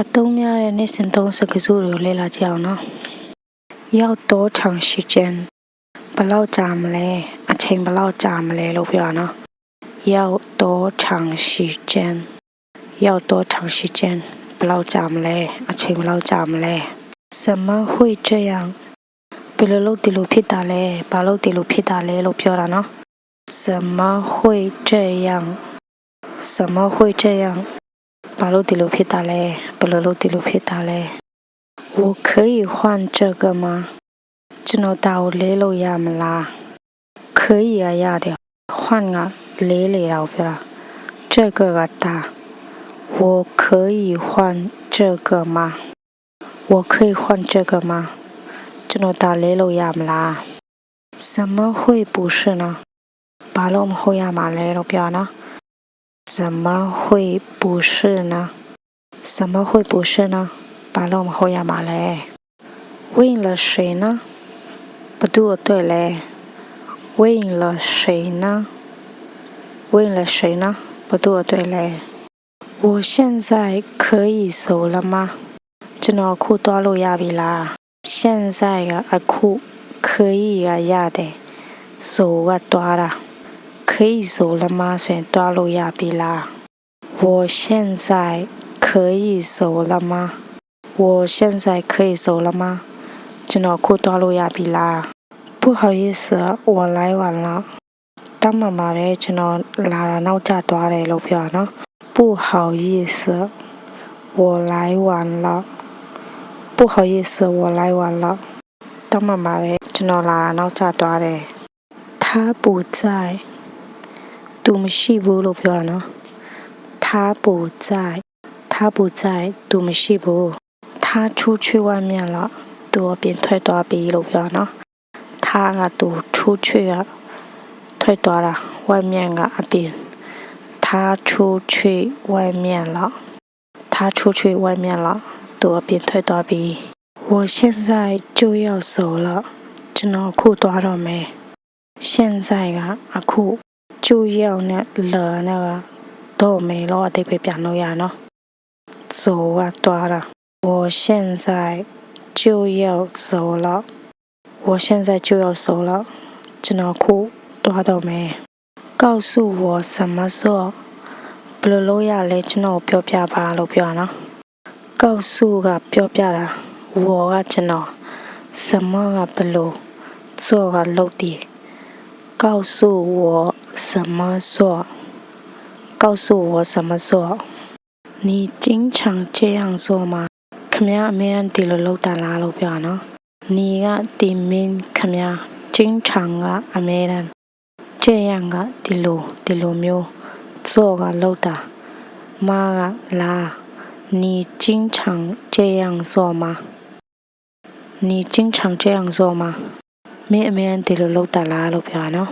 အသုံးများတဲ့နေ့စဉ်သုံးစကားစုတွေကိုလေ့လာကြည့်အောင်နော်要多长时间ဘယ်လောက်ကြာမလဲအချိန်ဘယ်လောက်ကြာမလဲလို့ပြောရနော်要多长时间要多长时间ဘယ်လောက်ကြာမလဲအချိန်ဘယ်လောက်ကြာမလဲ怎么会这样ဘယ်လိုလုပ်ဒီလိုဖြစ်တာလဲဘာလို့ဒီလိုဖြစ်တာလဲလို့ပြောတာနော်怎么会这样怎么会这样ဘာလို့ဒီလိုဖြစ်တာလဲဘယ်လိုလုပ်ဒီလိုဖြစ်တာလဲ我可以换这个吗ကျွန်တော်ဒါကိုလဲလို့ရမလား可以啊ရတယ်换ကလဲလေတာကိုပြောတာ这个ကဒါ我可以换这个吗我可以换这个吗ကျွန်တော်ဒါလဲလို့ရမလား怎么会不是呢ဘာလို့မဟုတ်ရမှာလဲလို့ပြောနော်怎么会不是呢怎么会不是呢ဘာလို့မဟုတ်ရမှာလဲ为了谁呢ဘသူ့အတွက်လဲ为了谁呢为了谁呢ဘသူ့အတွက်လဲ我现在可以走了吗ကျွန်တော်အခုသွားလို့ရပြီလား现在ကအခု可以ကရတယ်走ကသွားတာ可以走了吗ဆိုရင်သွားလို့ရပြီလား我现在可以走了吗我现在可以走了吗ကျွန်တော်အခုသွားလို့ရပြီလား不好意思我来晚了တမ်းမှပါတယ်ကျွန်တော်လာတာနောက်ကျသွားတယ်လို့ပြောနော်不好意思我来晚了不好意思我来晚了တမ်းမှပါတယ်ကျွန်တော်လာတာနောက်ကျသွားတယ်他不在သူမရှိဘူးလို့ပြောနော်他不在他不在သူမရှိဘူး他出去外面了သူအပြင်ထွက်သွားပြီလို့ပြောနော်他ကသူ出去ကထွက်သွားတာ外面ကအပြင်他出去外面了他出去外面了သူအပြင်ထွက်သွားပြီ我现在就要走了ကျွန်တော်အခုသွားတော့မယ်现在ကအခု就要နဲ့လနဲ့ကတော့မယ်လို့အတိတ်ပဲပြန်လို့ရနော်走ကသွားတာ我现在就要走了我现在就要走了ကျွန်တော်ခုသွားတော့မယ်告诉我什么做ဘယ်လိုလုပ်ရလဲကျွန်တော်ပြောပြပါလို့ပြောနော်告诉ကပြောပြတာ我ကကျွန်တော်什么ကဘယ်လို做ကလုပ်တယ်告诉我什么做告诉我什么做你经常这样做吗ခမအမေရန်ဒီလိုလုပ်တာလားလို့ပြောနော်你ကဒီမင်းခမ经常ကအမေရန်这样ကဒီလိုမျိုး做ကလုပ်တာမကလား你经常这样做吗你经常这样做吗မင်းအမေရန်ဒီလိုလုပ်တာလားလို့ပြောနော်